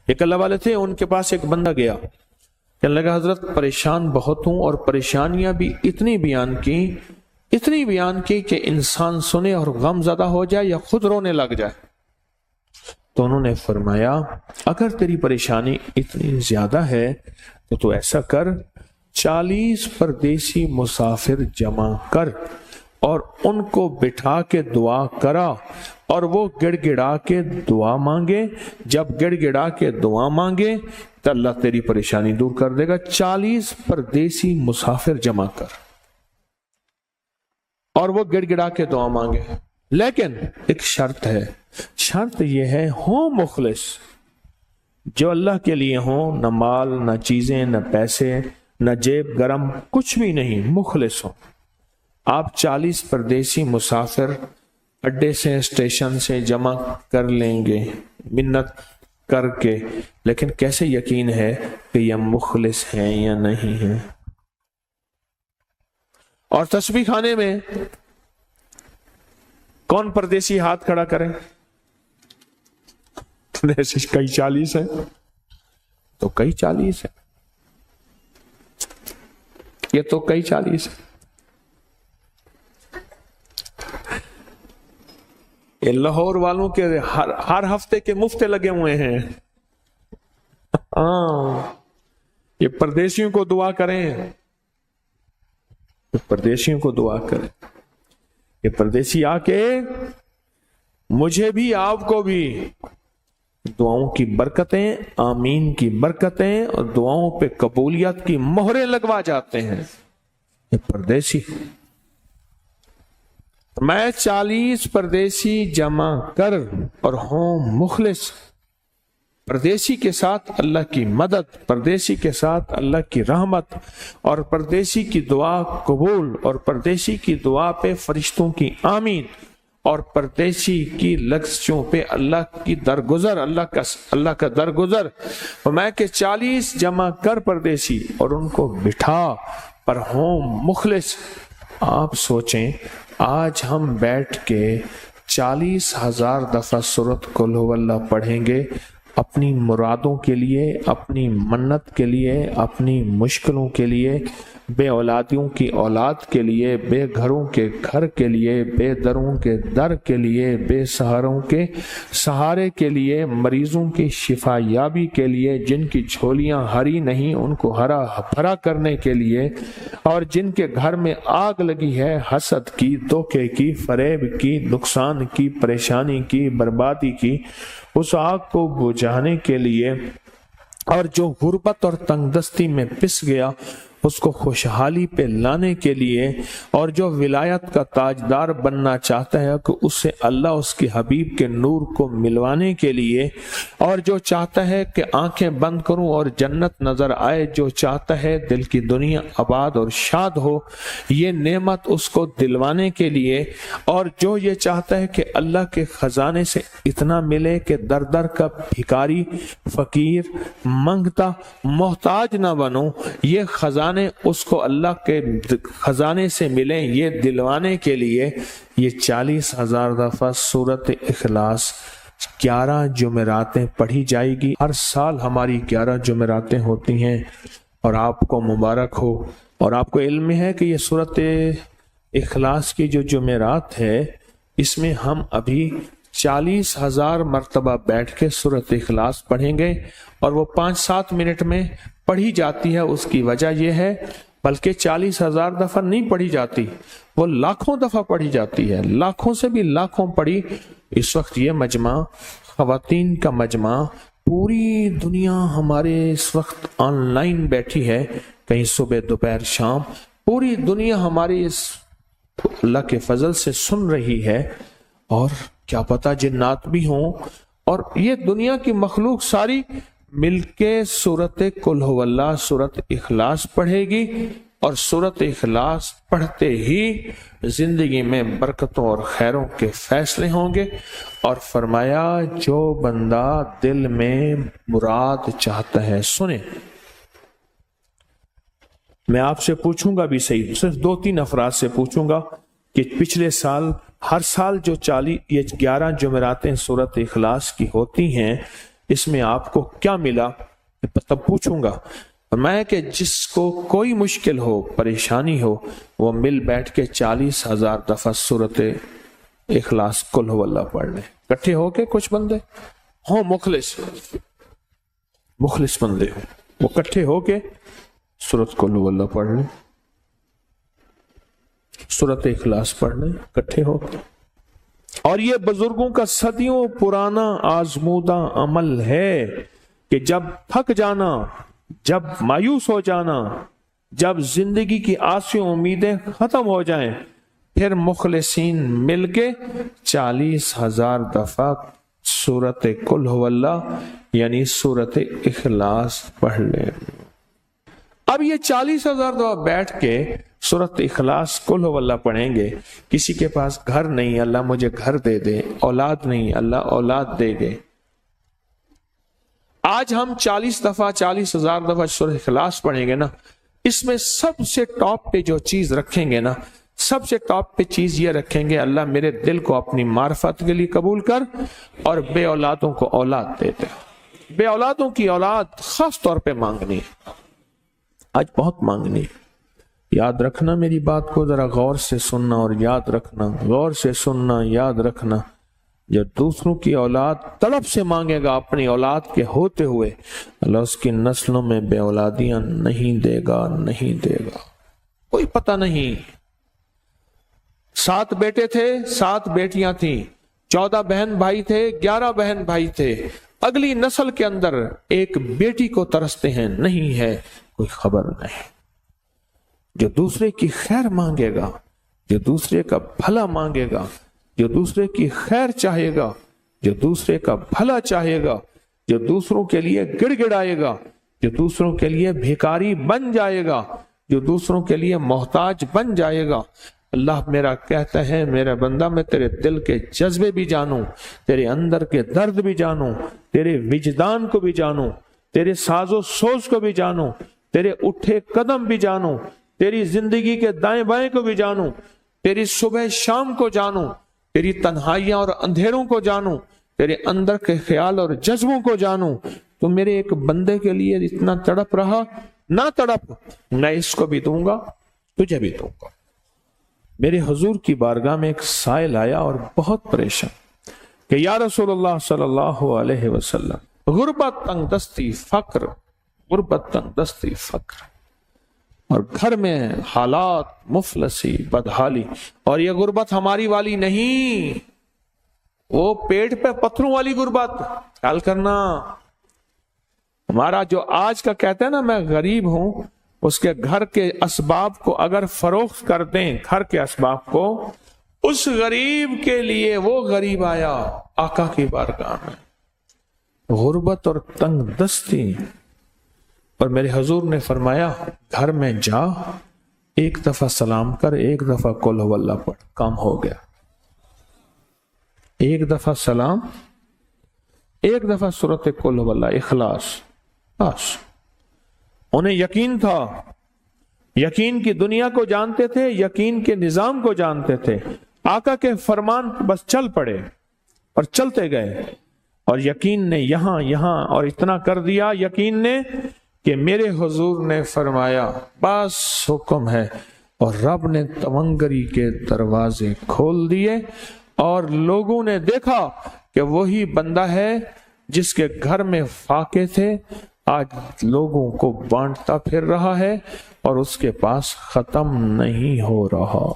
ایک اللہ والے تھے، ان کے پاس ایک بندہ گیا، کہنے لگا حضرت پریشان بہت ہوں، اور پریشانیاں بھی اتنی بیان کی کہ انسان سنے اور غم زدہ ہو جائے یا خود رونے لگ جائے۔ تو انہوں نے فرمایا اگر تیری پریشانی اتنی زیادہ ہے تو ایسا کر، 40 پردیسی مسافر جمع کر اور ان کو بٹھا کے دعا کرا، اور وہ گڑ گڑا کے دعا مانگے۔ جب گڑ گڑا کے دعا مانگے تو اللہ تیری پریشانی دور کر دے گا۔ 40 پردیسی مسافر جمع کر اور وہ گڑ گڑا کے دعا مانگے، لیکن ایک شرط ہے، شرط یہ ہے ہوں مخلص، جو اللہ کے لیے ہوں، نہ مال نہ چیزیں نہ پیسے نہ جیب گرم، کچھ بھی نہیں، مخلص ہوں۔ آپ 40 پردیسی مسافر اڈے سے اسٹیشن سے جمع کر لیں گے منت کر کے، لیکن کیسے یقین ہے کہ یہ مخلص ہیں یا نہیں ہیں؟ اور تسبیح خانے میں کون پردیسی ہاتھ کھڑا کرے؟ کئی 40 ہیں تو کئی 40 ہیں، یہ تو کئی 40 ہیں۔ یہ لاہور والوں کے ہر ہفتے کے مفتے لگے ہوئے ہیں۔ یہ پردیسیوں کو دعا کریں، پردیسیوں کو دعا کریں، یہ پردیسی آ کے مجھے بھی آپ کو بھی دعاؤں کی برکتیں، آمین کی برکتیں اور دعاؤں پہ قبولیت کی مہریں لگوا جاتے ہیں یہ پردیسی۔ میں 40 پردیسی جمع کر اور ہوں مخلص، پردیسی کے ساتھ اللہ کی مدد، پردیسی کے ساتھ اللہ کی رحمت، اور پردیسی کی دعا قبول، اور پردیسی کی دعا پہ فرشتوں کی آمین، اور پردیسی کی لفظوں پہ اللہ کی درگزر، اللہ کا درگزر۔ میں کہ 40 جمع کر پردیسی اور ان کو بٹھا پر ہوں مخلص۔ آپ سوچیں آج ہم بیٹھ کے 40,000 دفعہ سورۃ قل ھو اللہ پڑھیں گے اپنی مرادوں کے لیے، اپنی منت کے لیے، اپنی مشکلوں کے لیے، بے اولادیوں کی اولاد کے لیے، بے گھروں کے گھر کے لیے، بے دروں کے در کے لیے، بے سہاروں کے سہارے کے لیے، مریضوں کی شفا یابی کے لیے، جن کی جھولیاں ہری نہیں ان کو ہرا بھرا کرنے کے لیے، اور جن کے گھر میں آگ لگی ہے حسد کی، دھوکے کی، فریب کی، نقصان کی، پریشانی کی، بربادی کی، اس آگ کو بجھانے کے لیے، اور جو غربت اور تنگ دستی میں پس گیا اس کو خوشحالی پہ لانے کے لیے، اور جو ولایت کا تاجدار بننا چاہتا ہے کہ اسے اللہ اس کے حبیب کے نور کو ملوانے کے لیے، اور جو چاہتا ہے کہ آنکھیں بند کروں اور جنت نظر آئے، جو چاہتا ہے دل کی دنیا آباد اور شاد ہو، یہ نعمت اس کو دلوانے کے لیے، اور جو یہ چاہتا ہے کہ اللہ کے خزانے سے اتنا ملے کہ در در کا بھکاری، فقیر، منگتا، محتاج نہ بنو، یہ خزانے اس کو اللہ کے خزانے سے ملیں، یہ دلوانے کے لیے یہ 40,000 دفعہ سورۃ اخلاص 11 جمعراتیں پڑھی جائے گی۔ ہر سال ہماری 11 جمعراتیں ہوتی ہیں، اور آپ کو مبارک ہو۔ اور آپ کو علم ہے کہ یہ سورۃ اخلاص کی جو جمعرات ہے اس میں ہم ابھی 40,000 مرتبہ بیٹھ کے سورۃ اخلاص پڑھیں گے، اور وہ 5-7 منٹ میں پڑھی جاتی ہے۔ اس کی وجہ یہ ہے بلکہ 40,000 دفعہ نہیں پڑھی جاتی، وہ لاکھوں دفعہ پڑھی جاتی ہے، لاکھوں سے بھی لاکھوں پڑھی۔ اس وقت یہ مجمع، خواتین کا مجمع، پوری دنیا ہمارے اس وقت آن لائن بیٹھی ہے، کہیں صبح دوپہر شام، پوری دنیا ہماری اس اللہ کے فضل سے سن رہی ہے، اور کیا پتہ جنات بھی ہوں، اور یہ دنیا کی مخلوق ساری مل کے سورۃ قل ھو اللہ، سورۃ اخلاص پڑھے گی، اور سورۃ اخلاص پڑھتے ہی زندگی میں برکتوں اور خیروں کے فیصلے ہوں گے۔ اور فرمایا جو بندہ دل میں مراد چاہتا ہے، سنیں میں آپ سے پوچھوں گا بھی صحیح، صرف 2-3 افراد سے پوچھوں گا کہ پچھلے سال، ہر سال جو 11 جمعراتیں سورۃ اخلاص کی ہوتی ہیں، اس میں آپ کو کیا ملا؟ تب پوچھوں گا۔ میں کہ جس کو کوئی مشکل ہو، پریشانی ہو، وہ مل بیٹھ کے 40,000 دفعہ سورت اخلاص قل هو اللہ پڑھ لیں، اکٹھے ہو کے۔ کچھ بندے ہوں مخلص بندے ہوں، وہ اکٹھے ہو کے سورت قل هو اللہ پڑھ لیں، سورت اخلاص پڑھ لیں اکٹھے ہو کے۔ اور یہ بزرگوں کا صدیوں پرانا آزمودہ عمل ہے کہ جب تھک جانا، جب مایوس ہو جانا، جب زندگی کی آسیں امیدیں ختم ہو جائیں، پھر مخلصین مل کے 40,000 دفعہ سورت قل هو اللہ یعنی سورت اخلاص پڑھ لیں۔ اب یہ 40,000 دفعہ بیٹھ کے سورت اخلاص قل هو اللہ پڑھیں گے۔ کسی کے پاس گھر نہیں، اللہ مجھے گھر دے دے، اولاد نہیں، اللہ اولاد دے دے۔ آج ہم 40,000 دفعہ سورہ اخلاص پڑھیں گے نا، اس میں سب سے ٹاپ پہ جو چیز رکھیں گے نا، سب سے ٹاپ پہ چیز یہ رکھیں گے، اللہ میرے دل کو اپنی معرفت کے لیے قبول کر اور بے اولادوں کو اولاد دے دے۔ بے اولادوں کی اولاد خاص طور پہ مانگنی ہے، آج بہت مانگنی ہے۔ یاد رکھنا میری بات کو ذرا غور سے سننا اور یاد رکھنا، غور سے سننا، یاد رکھنا۔ جو دوسروں کی اولاد تڑپ سے مانگے گا اپنی اولاد کے ہوتے ہوئے، اللہ اس کی نسلوں میں بے اولادیاں نہیں دے گا، نہیں دے گا۔ کوئی پتہ نہیں، 7 بیٹے تھے، 7 بیٹیاں تھیں، 14 بہن بھائی تھے، 11 بہن بھائی تھے، اگلی نسل کے اندر ایک بیٹی کو ترستے ہیں، نہیں ہے، کوئی خبر نہیں۔ جو دوسرے کی خیر مانگے گا، جو دوسرے کا بھلا مانگے گا، جو دوسرے کی خیر چاہے گا، جو دوسرے کا بھلا چاہے گا، جو دوسروں کے لیے گڑ گڑائے گا، جو دوسروں کے لیے بھیکاری بن جائے گا، جو دوسروں کے لیے محتاج بن جائے گا، اللہ میرا کہتا ہے میرا بندہ میں تیرے دل کے جذبے بھی جانوں، تیرے اندر کے درد بھی جانوں، تیرے وجدان کو بھی جانوں، تیرے ساز و سوز کو بھی جانوں، تیرے اٹھے قدم بھی جانوں، تیری زندگی کے دائیں بائیں کو بھی جانوں، تیری صبح شام کو جانوں، تیری تنہائیاں اور اندھیروں کو جانوں، تیرے اندر کے خیال اور جذبوں کو جانوں۔ تو میرے ایک بندے کے لیے اتنا تڑپ رہا، نہ تڑپ، میں اس کو بھی دوں گا، تجھے بھی دوں گا۔ میرے حضور کی بارگاہ میں ایک سائل آیا اور بہت پریشان کہ یا رسول اللہ صلی اللہ علیہ وسلم، غربت، تنگ دستی، فقر، غربت، تنگ دستی، فقر، اور گھر میں حالات مفلسی، بدحالی، اور یہ غربت ہماری والی نہیں، وہ پیٹ پہ پتھروں والی غربت۔ خیال کرنا، ہمارا جو آج کا کہتا ہے نا میں غریب ہوں، اس کے گھر کے اسباب کو اگر فروخت کر دیں، گھر کے اسباب کو، اس غریب کے لیے وہ غریب آیا آقا کی بارگاہ میں، غربت اور تنگ دستی۔ اور میرے حضور نے فرمایا گھر میں جا، ایک دفعہ سلام کر، ایک دفعہ قل هو اللہ پڑھ، کام ہو گیا۔ ایک دفعہ سلام، ایک دفعہ سورت قل هو اللہ اخلاص، بس۔ انہیں یقین تھا، یقین کی دنیا کو جانتے تھے، یقین کے نظام کو جانتے تھے، آقا کے فرمان بس چل پڑے اور چلتے گئے، اور یقین نے یہاں اور اتنا کر دیا، یقین نے کہ میرے حضور نے فرمایا بس حکم ہے، اور رب نے تونگری کے دروازے کھول دیے، اور لوگوں نے دیکھا کہ وہی بندہ ہے جس کے گھر میں فاقے تھے، آج لوگوں کو بانٹتا پھر رہا ہے، اور اس کے پاس ختم نہیں ہو رہا۔